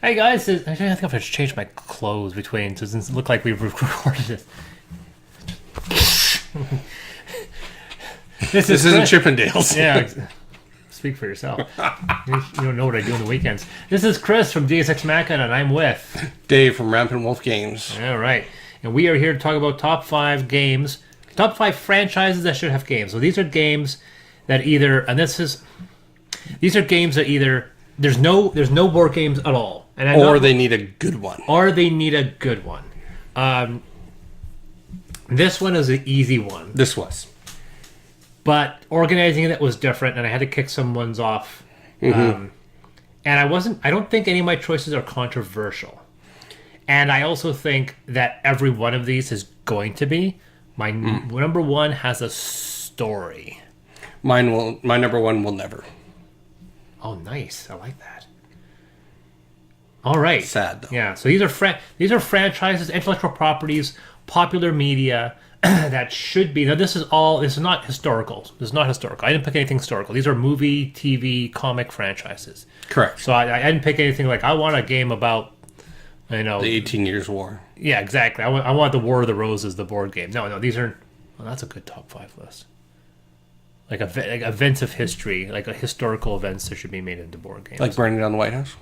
Hey guys, actually, I think I have to change my clothes between so it doesn't look like we've recorded it. This isn't Chippendales. Yeah, speak for yourself. You don't know what I do on the weekends. This is Chris from Deus Ex Machina, and I'm with Dave from Rampant Wolf Games. All right, and we are here to talk about top 5 games, top 5 franchises that should have games. So these are games that either, these are games that either there's no board games at all, They need a good one. Or they need a good one. This one is an easy one. This was. But organizing it was different, and I had to kick some ones off. And I don't think any of my choices are controversial. And I also think that every one of these is going to be. My number one has a story. My number one will never. Oh, nice. I like that. All right. Sad, though. Yeah, so these are franchises, intellectual properties, popular media that should be. Now, this is not historical. This is not historical. I didn't pick anything historical. These are movie, TV, comic franchises. Correct. So I didn't pick anything like, I want a game about, the 18 Years War. Yeah, exactly. I want the War of the Roses, the board game. No, these are. Well, that's a good top 5 list. Like events of history, like historical events that should be made into board games. Like burning down the White House?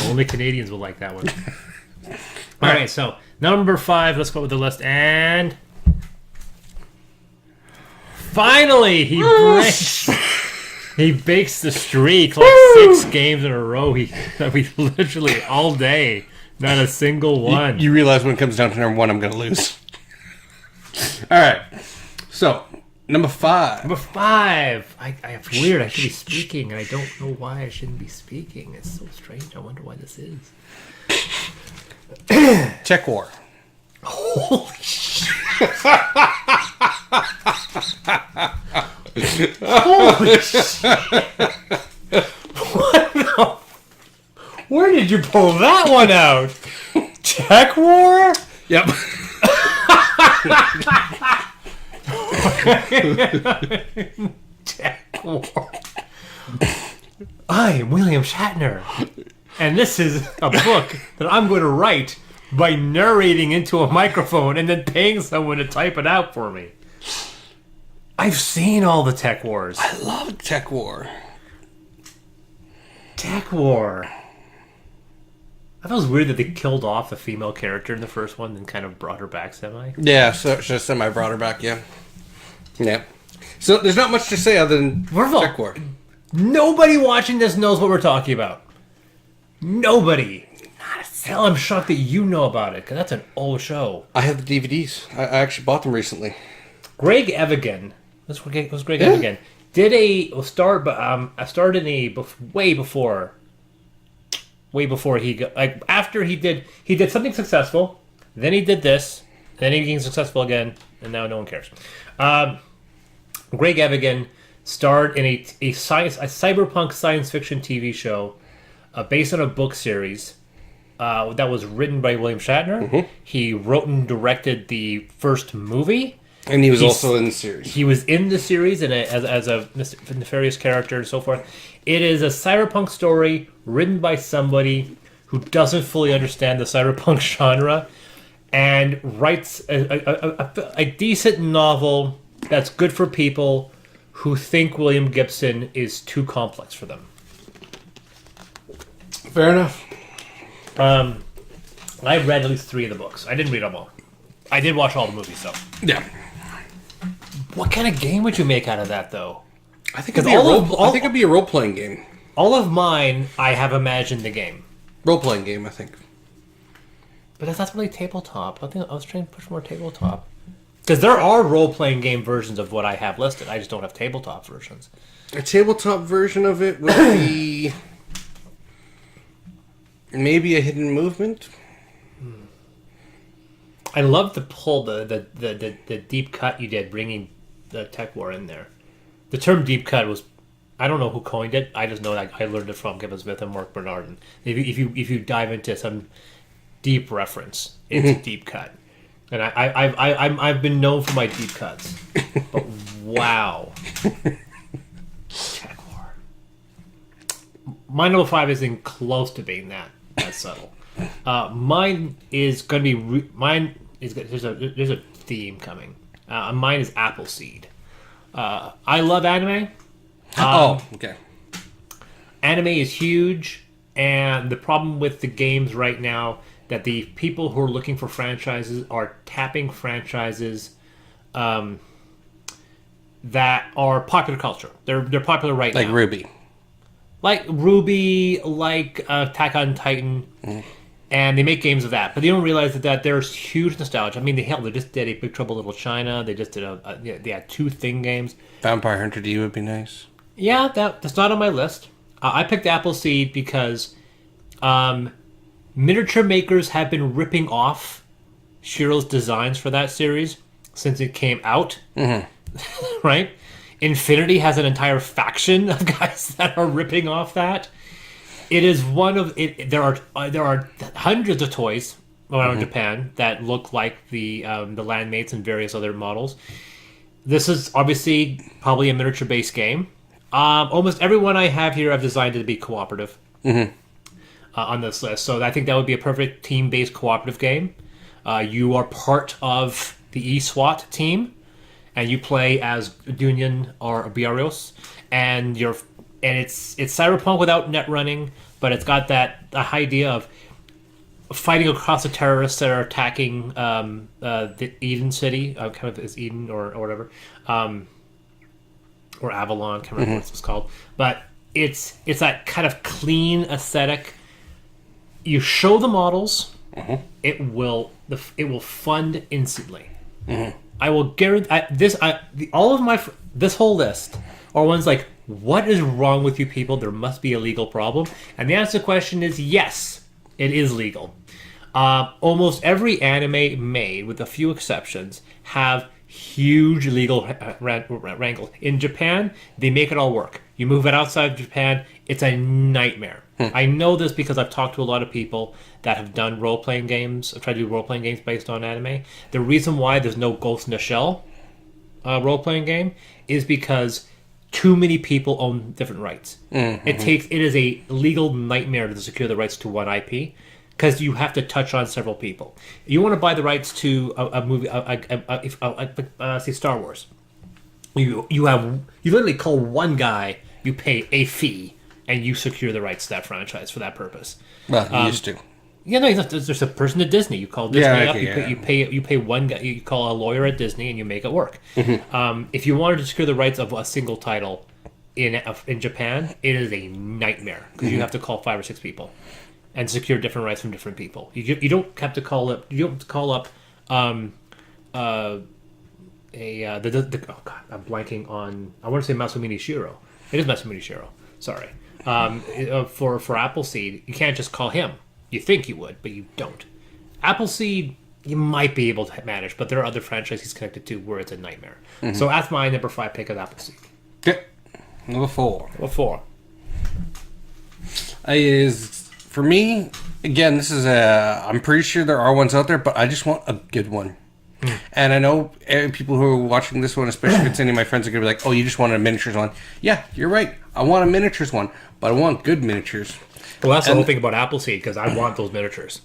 Only Canadians will like that one. All right, so number 5, let's go with the list. And finally, he bakes the streak like 6 games in a row. We literally all day, not a single one. You realize when it comes down to number 1, I'm going to lose. All right. So, number 5. Number 5. It's weird. I should be speaking, and I don't know why I shouldn't be speaking. It's so strange. I wonder why this is. Tech War. Holy shit. Holy shit. What the... Where did you pull that one out? Tech War? Yep. Tech War. I am William Shatner, and this is a book that I'm going to write by narrating into a microphone and then paying someone to type it out for me. I've seen all the Tech Wars. I love Tech War. Tech War. I thought it was weird that they killed off the female character in the first one and kind of brought her back semi. Yeah, so just semi brought her back, yeah. Yeah. So there's not much to say other than Tech War. Nobody watching this knows what we're talking about. Nobody. Hell, I'm shocked that you know about it, because that's an old show. I have the DVDs. I actually bought them recently. Greg Evigan. This was Greg Evigan. Did way before he got, like, after he did something successful, then he did this, then he became successful again, and now no one cares. Greg Evigan starred in a cyberpunk science fiction TV show based on a book series that was written by William Shatner. Mm-hmm. He wrote and directed the first movie. And he was also in the series. He was in the series and as a nefarious character and so forth. It is a cyberpunk story written by somebody who doesn't fully understand the cyberpunk genre and writes a decent novel that's good for people who think William Gibson is too complex for them. Fair enough. I read at least 3 of the books. I didn't read them all. I did watch all the movies, though. Yeah. What kind of game would you make out of that, though? I think it'd be a role-playing game. All of mine, I have imagined the game. Role-playing game, I think. But that's not really tabletop. I was trying to push more tabletop. Because there are role-playing game versions of what I have listed. I just don't have tabletop versions. A tabletop version of it would be maybe a hidden movement. I love the pull, the deep cut you did, bringing the Tech War in there. The term deep cut was, I don't know who coined it. I just know that I learned it from Kevin Smith and Mark Bernard. And if you dive into some deep reference, it's a deep cut. And I've been known for my deep cuts. But wow. Tech War. my number 5 isn't close to being that subtle. Mine is going to be there's a theme coming. Mine is Appleseed. I love anime. Okay. Anime is huge, and the problem with the games right now that the people who are looking for franchises are tapping franchises that are popular culture. They're popular right Like now. Ruby. Like Ruby, like Attack on Titan, and they make games of that. But they don't realize that there's huge nostalgia. I mean, they just did a Big Trouble in Little China. They just did they had 2 Thing games. Vampire Hunter D would be nice. Yeah, that's not on my list. I picked Appleseed because miniature makers have been ripping off Shiro's designs for that series since it came out. Right? Infinity has an entire faction of guys that are ripping off that. It is one of it. There are hundreds of toys around Japan that look like the Landmates and various other models. This is obviously probably a miniature based game. Almost everyone I have here I've designed it to be cooperative on this list. So I think that would be a perfect team based cooperative game. You are part of the eSWAT team, and you play as Dunyan or Biarios, and it's cyberpunk without net running, but it's got the idea of fighting across the terrorists that are attacking the Eden City, kind of is Eden or whatever, or Avalon, can't remember what it's called, but it's that kind of clean aesthetic. You show the models, it will fund instantly. I will guarantee this whole list are ones like, what is wrong with you people? There must be a legal problem. And the answer to the question is yes, it is legal. Almost every anime made, with a few exceptions, have huge legal wrangles. In Japan, they make it all work. You move it outside of Japan, it's a nightmare. I know this because I've talked to a lot of people that have done role-playing games, tried to do role-playing games based on anime. The reason why there's no Ghost in the Shell role-playing game is because too many people own different rights. It is a legal nightmare to secure the rights to one IP because you have to touch on several people. You want to buy the rights to a movie, say Star Wars. You literally call one guy, you pay a fee, and you secure the rights to that franchise for that purpose. Well, you used to. Yeah, no, there's a person at Disney. You call Disney up. Okay, You pay one guy. You call a lawyer at Disney, and you make it work. If you wanted to secure the rights of a single title in Japan, it is a nightmare because you have to call 5 or 6 people and secure different rights from different people. You don't have to call up. You don't have to call up. Oh God, I'm blanking on. I want to say Masumini Shiro. It is Masumini Shiro. Sorry. For Appleseed, you can't just call him. You think you would, but you don't. Appleseed, you might be able to manage, but there are other franchises he's connected to where it's a nightmare. So that's my number 5 pick of Appleseed. Okay. Number 4. Number 4 is, for me, again, this is I'm pretty sure there are ones out there, but I just want a good one. And I know people who are watching this one, especially if it's any of my friends, are going to be like, oh, you just want a miniatures one. Yeah, you're right. I want a miniatures one, but I want good miniatures. Well, that's the whole thing about Appleseed, because I want those miniatures.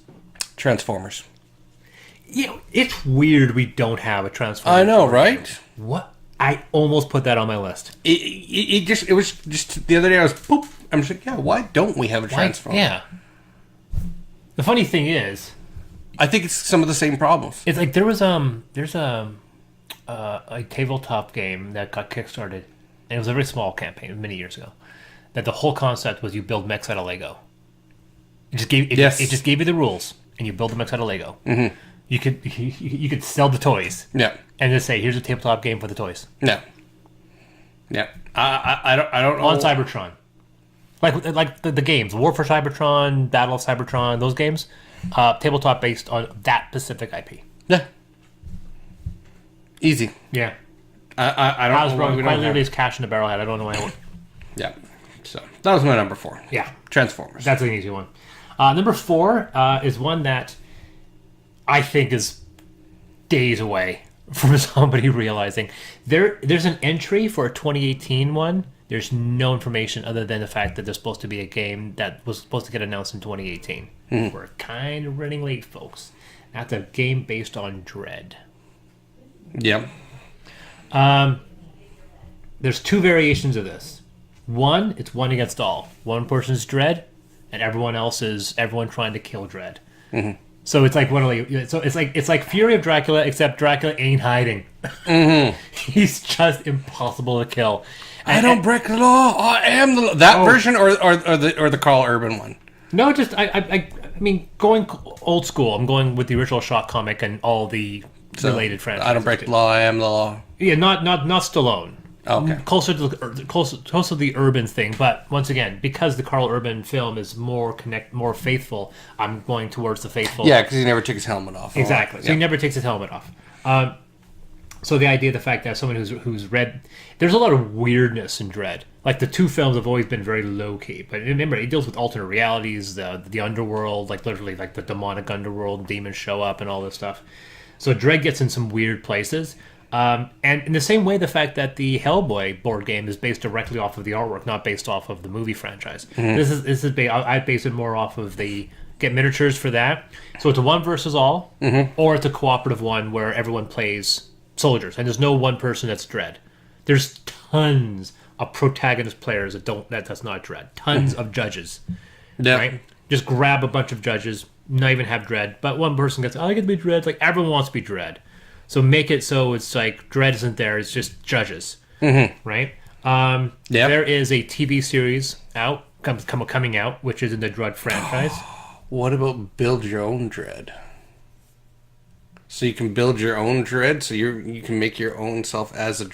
Transformers. You know, it's weird we don't have a Transformers. I know, right? What? I almost put that on my list. It was just the other day I was, boop, I'm just like, yeah, why don't we have a Transformer? Yeah. The funny thing is, I think it's some of the same problems. it's like there's a tabletop game that got kickstarted, and it was a very small campaign many years ago. That the whole concept was you build mechs out of Lego. It just gave you the rules, and you build the mechs out of Lego. You could sell the toys. Yeah. And just say, here's a tabletop game for the toys. Yeah. Yeah. I don't know. On Cybertron. Like the games, War for Cybertron, Battle of Cybertron, those games, tabletop based on that specific IP. Yeah. Easy. Yeah. I don't know why we don't quite literally have. is cash in the barrel head. I don't know why I went. Yeah. So that was my number 4. Yeah. Transformers. That's an easy one. Number 4 is one that I think is days away from somebody realizing there's an entry for a 2018 one There's no information other than the fact that there's supposed to be a game that was supposed to get announced in 2018. We're kind of running late, folks. That's a game based on Dread. Yep. There's two variations of this. One, it's one against all. One person's Dread, and everyone else is everyone trying to kill Dread. So it's like it's like Fury of Dracula, except Dracula ain't hiding. He's just impossible to kill. I don't break the law. I am the law. That version, or the Carl Urban one. No, just I mean, going old school. I'm going with the original Shock comic and all the related franchises. I don't break the law. I am the law. Yeah, not Stallone. Okay. Closer to the Urban thing, but once again, because the Carl Urban film is more faithful, I'm going towards the faithful. Yeah, because he never took his helmet off. Exactly. So he never takes his helmet off. So the idea, the fact that someone who's read, there's a lot of weirdness in Dread. Like the two films have always been very low key, but remember, it deals with alternate realities, the underworld, like literally like the demonic underworld, demons show up and all this stuff. So Dread gets in some weird places. And in the same way, the fact that the Hellboy board game is based directly off of the artwork, not based off of the movie franchise. I base it more off of get miniatures for that. So it's a one versus all, or it's a cooperative one where everyone plays soldiers, and there's no one person that's Dread. There's tons of protagonist players that's not Dread. Tons of judges. Yeah. Right? Just grab a bunch of judges, not even have Dread, but one person gets, I get to be Dread. Like everyone wants to be Dread. So make it so it's like Dread isn't there, it's just judges. Right? There is a TV series coming out, which is in the Dread franchise. What about build your own Dread? So you can build your own Dread, so you can make your own self as a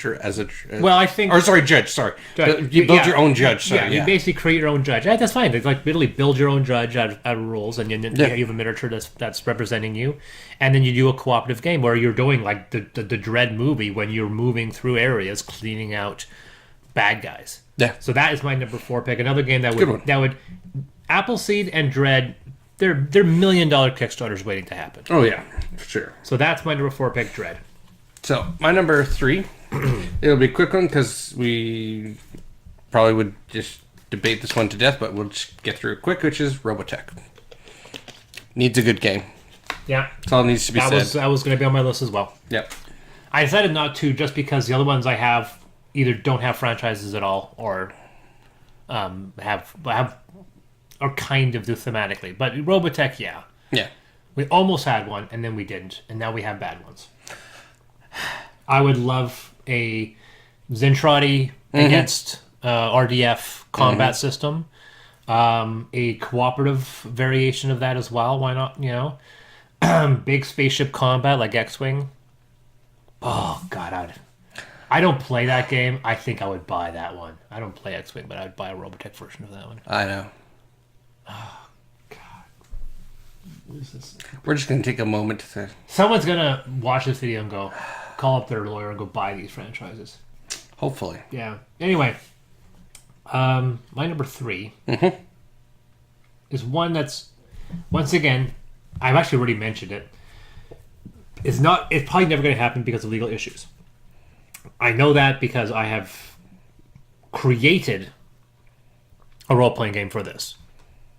Well, I think... judge, sorry. You build your own judge, sorry. You basically create your own judge. That's fine. It's like literally build your own judge out of rules, and then you have a miniature that's representing you. And then you do a cooperative game where you're doing like the Dread movie when you're moving through areas, cleaning out bad guys. Yeah. So that is my number 4 pick. Another game that would Appleseed and Dread, they're $1 million Kickstarters waiting to happen. Oh yeah, for sure. So that's my number 4 pick, Dread. So my number 3, it'll be a quick one because we probably would just debate this one to death, but we'll just get through it quick, which is Robotech. Needs a good game. Yeah. That's all needs to be said. That was going to be on my list as well. Yep. I decided not to just because the other ones I have either don't have franchises at all or have or kind of do thematically. But Robotech, yeah. Yeah. We almost had one, and then we didn't, and now we have bad ones. I would love a Zentradi against RDF combat system. A cooperative variation of that as well. Why not? Big spaceship combat like X-Wing. Oh, God. I don't play that game. I think I would buy that one. I don't play X-Wing, but I would buy a Robotech version of that one. I know. Oh, God. What is this? We're just going to take a moment to... Someone's going to watch this video and call up their lawyer and go buy these franchises. Hopefully. Yeah. Anyway, my number 3 is one that's, once again, I've actually already mentioned it. It's probably never going to happen because of legal issues. I know that because I have created a role-playing game for this.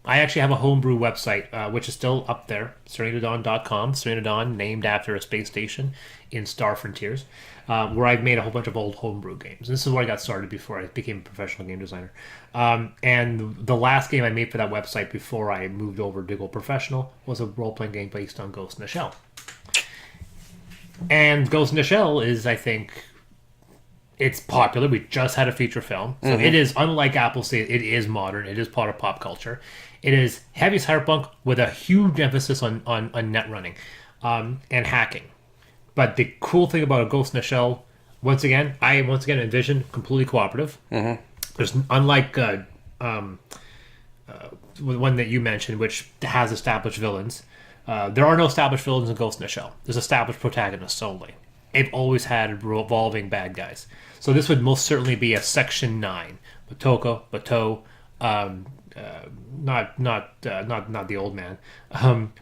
I actually have a homebrew website, which is still up there, serenadawn.com. Serenadawn, named after a space station in Star Frontiers, where I've made a whole bunch of old homebrew games. This is where I got started before I became a professional game designer. And the last game I made for that website before I moved over to go professional was a role-playing game based on Ghost in the Shell. And Ghost in the Shell is, I think... It's popular. We just had a feature film. So it is, unlike Appleseed, it is modern. It is part of pop culture. It is heavy cyberpunk with a huge emphasis on net running and hacking. But the cool thing about a Ghost in the Shell, I envision completely cooperative. There's, unlike the one that you mentioned, which has established villains, there are no established villains in Ghost in the Shell. There's established protagonists only. They've always had revolving bad guys. So this would most certainly be a Section 9. Batou, not the old man,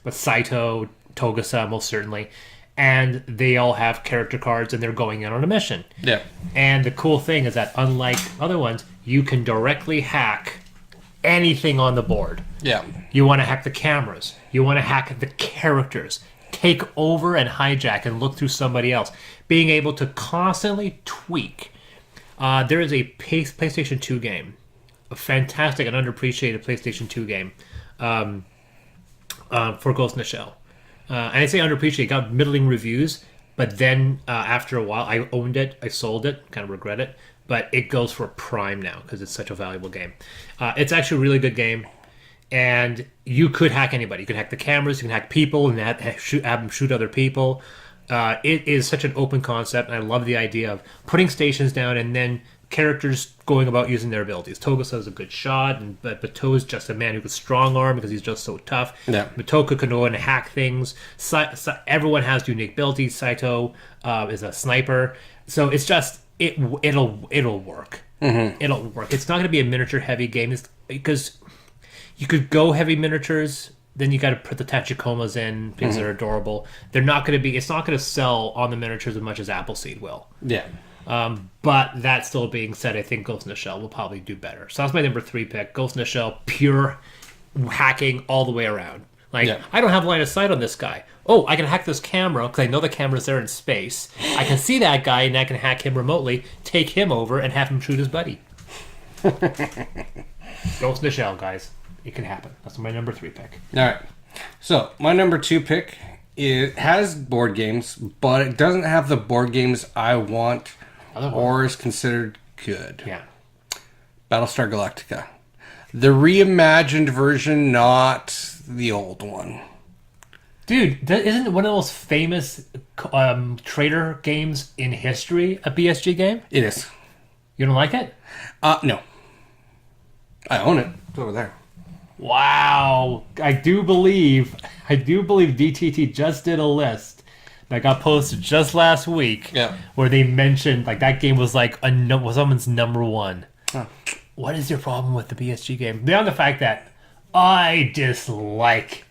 but Saito, Togasa, most certainly. And they all have character cards and they're going in on a mission. Yeah. And the cool thing is that unlike other ones, you can directly hack anything on the board. Yeah. You want to hack the cameras. You want to hack the characters. Take over and hijack and look through somebody else. Being able to constantly tweak. There is a PlayStation 2 game. A fantastic and underappreciated PlayStation 2 game. For Ghost in the Shell. And I say underappreciated. It got middling reviews. But then after a while, I owned it. I sold it. Kind of regret it. But it goes for Prime now because it's such a valuable game. It's actually a really good game. And you could hack anybody. You can hack the cameras. You can hack people and have them shoot other people. It is such an open concept. And I love the idea of putting stations down and then characters going about using their abilities. Togusa is a good shot, but Batou is just a man who can strong arm because he's just so tough. Yeah. Motoko can go in and hack things. Everyone has unique abilities. Saito is a sniper. So it's just... It'll work. Mm-hmm. It'll work. It's not going to be a miniature heavy game because you could go heavy miniatures, then you got to put the Tachikomas in because they're adorable. They're not going to be. It's not going to sell on the miniatures as much as Appleseed will. Yeah. But that still being said, I think Ghost in the Shell will probably do better. So that's my number 3 pick. Ghost in the Shell, pure hacking all the way around. I don't have line of sight on this guy. Oh, I can hack this camera because I know the camera's there in space. I can see that guy and I can hack him remotely, take him over, and have him shoot his buddy. Ghost in the Shell, guys. It can happen. That's my number 3 pick. All right. So, my number 2 pick, it has board games, but it doesn't have the board games I want or is considered good. Yeah. Battlestar Galactica. The reimagined version, not the old one. Dude, isn't it one of the most famous trader games in history a BSG game? It is. You don't like it? No. I own it. It's over there. Wow. I do believe DTT just did a list that got posted just last week where they mentioned that game was was someone's number 1. Huh. What is your problem with the BSG game? Beyond the fact that I dislike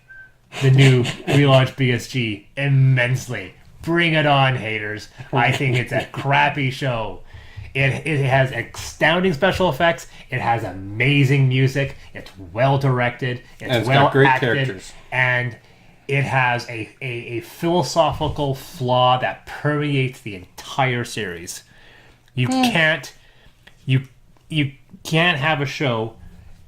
the new relaunched BSG immensely. Bring it on, haters. I think it's a crappy show. It has astounding special effects. It has amazing music. It's well directed. It's well got great acted, characters. and it has a philosophical flaw that permeates the entire series. You can't have a show.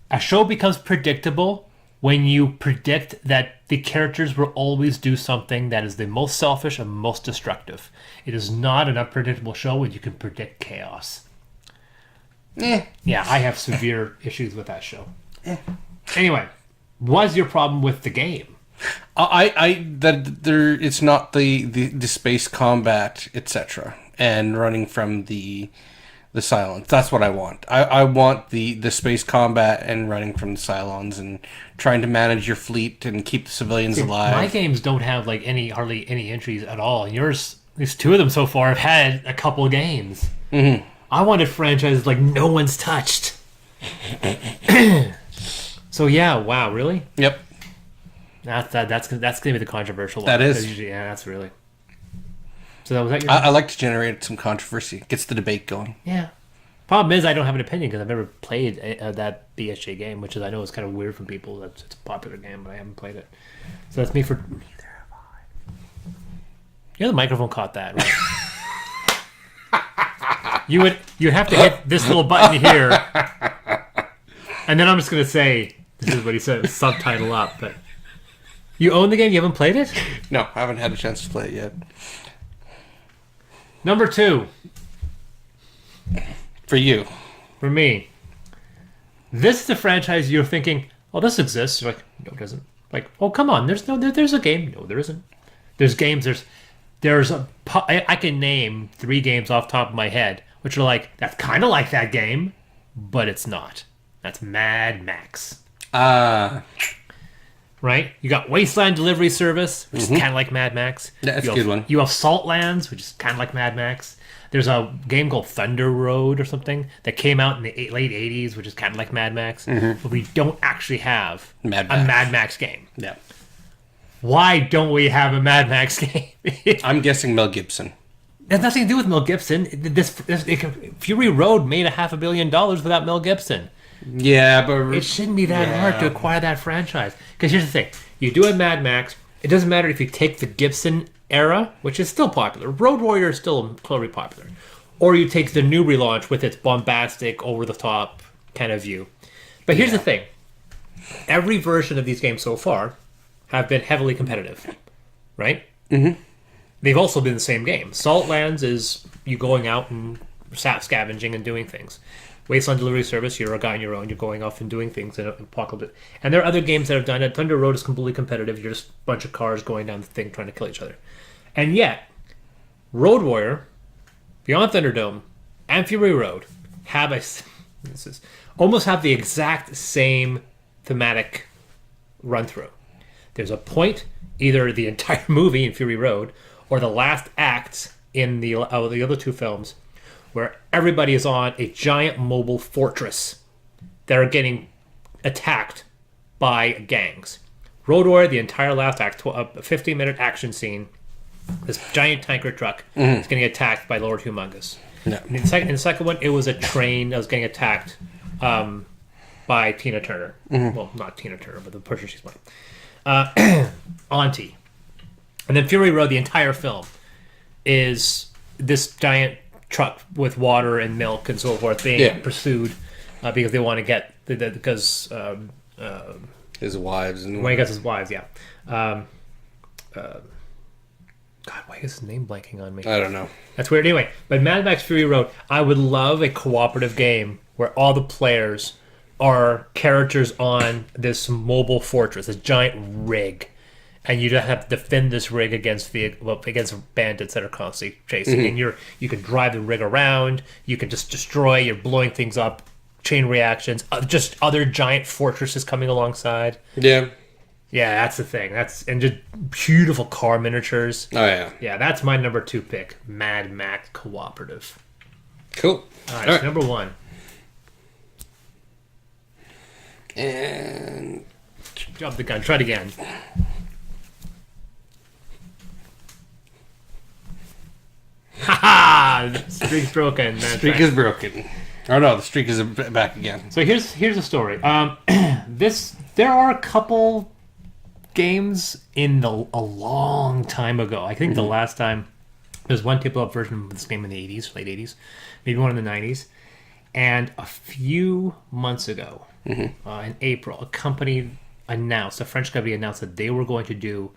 A show becomes predictable when you predict that the characters will always do something that is the most selfish and most destructive. It is not an unpredictable show when you can predict chaos. Yeah, I have severe issues with that show. Anyway, what's your problem with the game? It's not the space combat, etc., and running from the Cylons. That's what I want. I want the space combat and running from the Cylons and trying to manage your fleet and keep the civilians alive. My games don't have hardly any entries at all. And yours, at least 2 of them so far, have had a couple games. Mm-hmm. I wanted franchises no one's touched. So yeah, wow, really? Yep. That's gonna be the controversial one. That is. Usually, that's really. So was that your? I like to generate some controversy. Gets the debate going. Yeah. Problem is, I don't have an opinion because I've never played that BSJ game, which I know is kind of weird for people. It's a popular game, but I haven't played it. So that's me for. Neither have I. You know the microphone caught that, right? You'd have to hit this little button here, and then I'm just gonna say this is what he said. Subtitle up, but you own the game. You haven't played it? No, I haven't had a chance to play it yet. Number 2. For you. For me. This is the franchise you're thinking, oh, this exists. You're like, no, it doesn't. Like, oh, come on. There's a game. No, there isn't. There's games. I can name 3 games off the top of my head, which are that's kind of like that game, but it's not. That's Mad Max. Right? You got Wasteland Delivery Service, which is kind of like Mad Max. That's a good one. You have Saltlands, which is kind of like Mad Max. There's a game called Thunder Road or something that came out in the late 80s, which is kind of like Mad Max. Mm-hmm. But we don't actually have a Mad Max game. Yeah. Why don't we have a Mad Max game? I'm guessing Mel Gibson. It has nothing to do with Mel Gibson. Fury Road made $500 million without Mel Gibson. Yeah, but It shouldn't be that hard to acquire that franchise. Because here's the thing: you do a Mad Max. It doesn't matter if you take the Gibson era, which is still popular. Road Warrior is still clearly popular, or you take the new relaunch with its bombastic, over-the-top kind of view. But here's the thing: every version of these games so far have been heavily competitive, right? Mm-hmm. They've also been the same game. Saltlands is you going out and scavenging and doing things. Wasteland Delivery Service, you're a guy on your own. You're going off and doing things in apocalypse. And there are other games that have done it. Thunder Road is completely competitive. You're just a bunch of cars going down the thing trying to kill each other. And yet, Road Warrior, Beyond Thunderdome, and Fury Road almost have the exact same thematic run through. There's a point, either the entire movie in Fury Road or the last acts in the other two films, where everybody is on a giant mobile fortress that are getting attacked by gangs. Road Warrior, the entire last act, a 15-minute action scene, this giant tanker truck is getting attacked by Lord Humongous. Yeah. In the second one, it was a train that was getting attacked by Tina Turner. Well, not Tina Turner, but the person she's playing. Auntie. And then Fury Road, the entire film, is this giant truck with water and milk and so forth being pursued because they want to get his wives and when he gets his wives, God, why is his name blanking on me? I don't know. That's weird. Anyway, but Mad Max Fury Road, I would love a cooperative game where all the players are characters on this mobile fortress, a giant rig, and you just have to defend this rig against bandits that are constantly chasing. And you can drive the rig around. You can just destroy. You're blowing things up. Chain reactions. Just other giant fortresses coming alongside. Yeah. Yeah, that's the thing. And just beautiful car miniatures. Oh yeah. Yeah, that's my number 2 pick. Mad Max Cooperative. Cool. All right, so number 1. And Jump the gun. Try it again. Ha! Streak's broken. Streak is broken. Oh no, the streak is back again. So here's the story. There are a couple games a long time ago. I think the last time there's one tabletop version of this game in the 80s, late 80s, maybe one in the 90s, and a few months ago, in April, a French company announced that they were going to do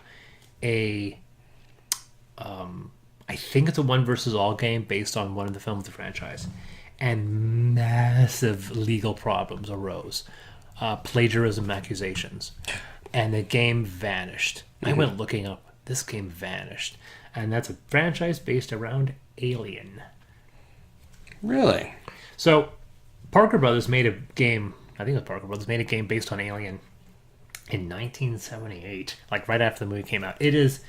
I think it's a one versus all game based on one of the films of the franchise. And massive legal problems arose. Plagiarism accusations. And the game vanished. I went looking up. This game vanished. And that's a franchise based around Alien. Really? So, Parker Brothers made a game, I think it was Parker Brothers, made a game based on Alien in 1978. Like right after the movie came out. It is...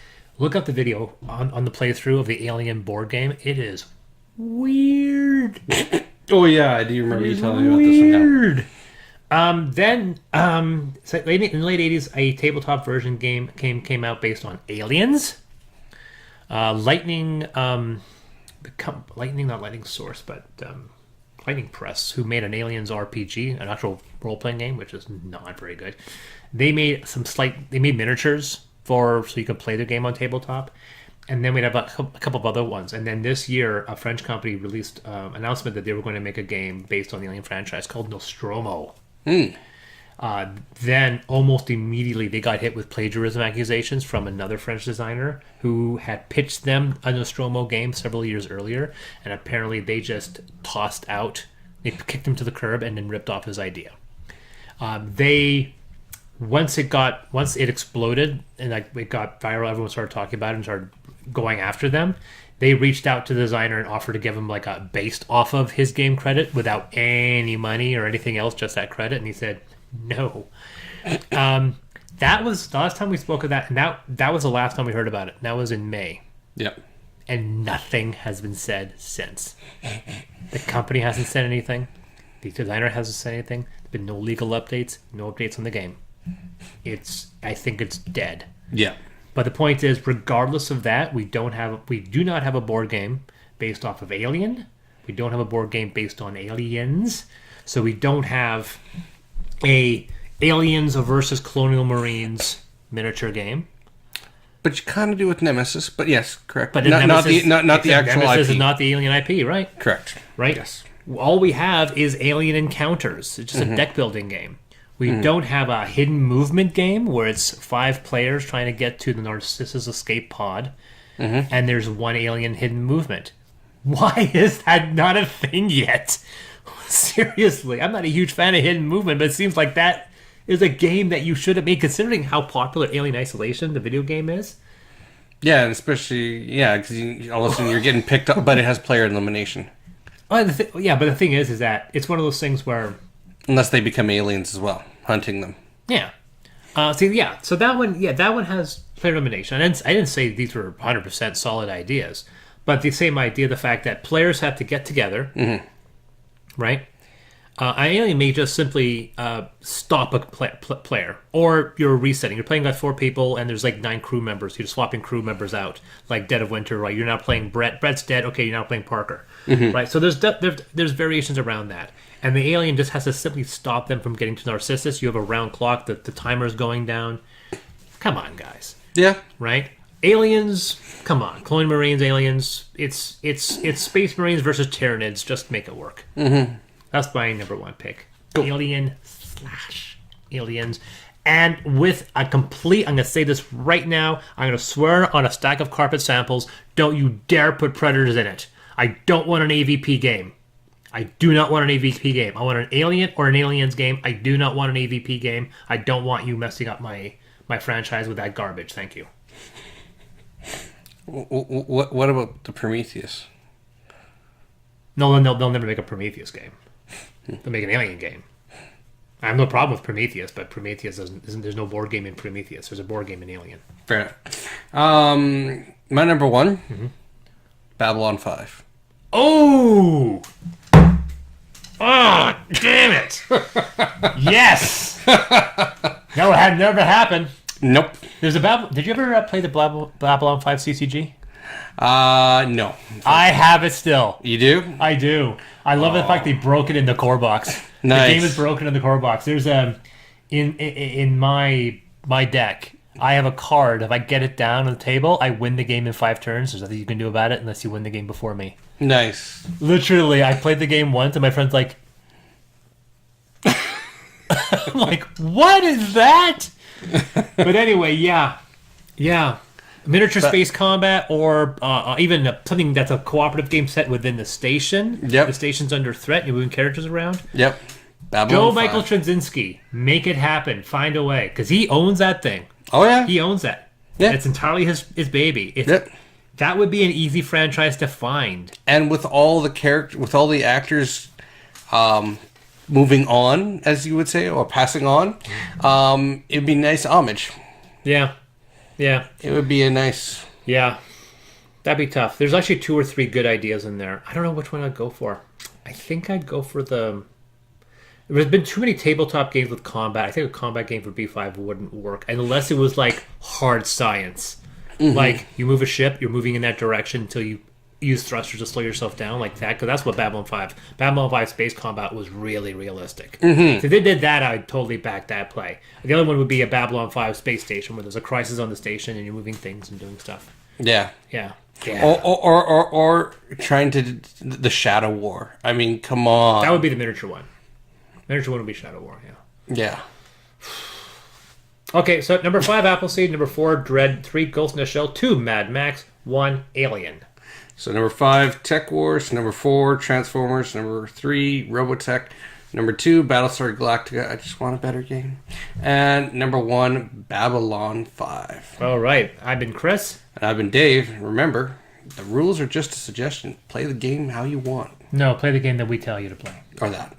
Look up the video on the playthrough of the Alien board game. It is weird. Oh yeah, I do remember you telling me about this one now. Weird. Then in the late 80s, a tabletop version game came out based on Aliens. Lightning, not Lightning Source, but Lightning Press, who made an Aliens RPG, an actual role-playing game, which is not very good. They made miniatures so you could play the game on tabletop. And then we'd have a couple of other ones. And then this year, a French company released an announcement that they were going to make a game based on the Alien franchise called Nostromo. Then almost immediately they got hit with plagiarism accusations from another French designer who had pitched them a Nostromo game several years earlier. And apparently they just they kicked him to the curb and then ripped off his idea. Once it exploded and it got viral, everyone started talking about it and started going after them. They reached out to the designer and offered to give him based off of his game credit without any money or anything else, just that credit. And he said no. That was the last time we spoke of that, and that was the last time we heard about it. That was in May. Yep. And nothing has been said since. The company hasn't said anything. The designer hasn't said anything. There's been no legal updates, no updates on the game. I think it's dead. Yeah. But the point is, regardless of that, we do not have a board game based off of Alien. We don't have a board game based on Aliens. So we don't have a Aliens versus Colonial Marines miniature game. But you kind of do with Nemesis. But yes, correct. But not the actual Nemesis IP. is not the Alien IP, right? Correct. Right? Yes. All we have is Alien Encounters. It's just a deck building game. We don't have a hidden movement game where it's 5 players trying to get to the Narcissus escape pod, and there's one alien hidden movement. Why is that not a thing yet? Seriously, I'm not a huge fan of hidden movement, but it seems like that is a game that you should have made, considering how popular Alien Isolation, the video game, is. Yeah, and especially, because all of a sudden you're getting picked up, but it has player elimination. But the thing is that it's one of those things where... Unless they become aliens as well, hunting them. Yeah. So that one has player elimination. I didn't say these were 100% solid ideas, but the same idea, the fact that players have to get together, right? Alien may just simply stop a player, or you're resetting. You're playing with 4 people, and there's like 9 crew members. You're swapping crew members out, like Dead of Winter, right? You're now playing Brett. Brett's dead. Okay, you're now playing Parker, right? So there's variations around that, and the alien just has to simply stop them from getting to Narcissus. You have a round clock. The timer's going down. Come on, guys. Yeah. Right? Aliens. Come on, Colonial Marines, Aliens. It's Space Marines versus Tyranids. Just make it work. That's my number 1 pick. Cool. Alien/Aliens. And with a complete, I'm going to say this right now, I'm going to swear on a stack of carpet samples, don't you dare put Predators in it. I don't want an AVP game. I do not want an AVP game. I want an Alien or an Aliens game. I do not want an AVP game. I don't want you messing up my franchise with that garbage. Thank you. What about the Prometheus? No, they'll never make a Prometheus game. They'll make an Alien game. I have no problem with Prometheus, but Prometheus there's no board game in Prometheus. There's a board game in Alien. Fair enough. My number 1, Babylon 5. Oh! Oh, damn it! Yes! No, it had never happened. Nope. There's a Did you ever play the Babylon 5 CCG? No. I have it still. You do? I do. I love the fact they broke it in the core box. Nice. The game is broken in the core box. There's in my deck, I have a card. If I get it down on the table, I win the game in 5 turns. There's nothing you can do about it unless you win the game before me. Nice. Literally, I played the game once, and my friend's like, I'm like, what is that? But anyway, yeah. Miniature space combat, or even something that's a cooperative game set within the station. Yep. The station's under threat. You're moving characters around. Yep. Joe Michael Straczynski, make it happen. Find a way, because he owns that thing. Oh yeah, he owns that. Yeah, it's entirely his baby. Yep. That would be an easy franchise to find. And with all the actors, moving on, as you would say, or passing on, it'd be nice homage. Yeah. It would be a nice... Yeah. That'd be tough. There's actually 2 or 3 good ideas in there. I don't know which one I'd go for. I think I'd go for the... There's been too many tabletop games with combat. I think a combat game for B5 wouldn't work unless it was like hard science. Like, you move a ship, you're moving in that direction until you use thrusters to slow yourself down like that, because that's what Babylon 5 space combat was really realistic. So if they did that, I'd totally back that play. The other one would be a Babylon 5 space station where there's a crisis on the station and you're moving things and doing stuff. Yeah. Or trying to the Shadow War. I mean, come on. That would be the miniature one. Miniature one would be Shadow War. Yeah. Okay, so number 5 Appleseed, number 4 Dread, 3 Ghost in the Shell, 2 Mad Max, 1 Alien. So number 5, Tech Wars. Number 4, Transformers. Number 3, Robotech. Number 2, Battlestar Galactica. I just want a better game. And number 1, Babylon 5. All right. I've been Chris. And I've been Dave. Remember, the rules are just a suggestion. Play the game how you want. No, play the game that we tell you to play. Or that.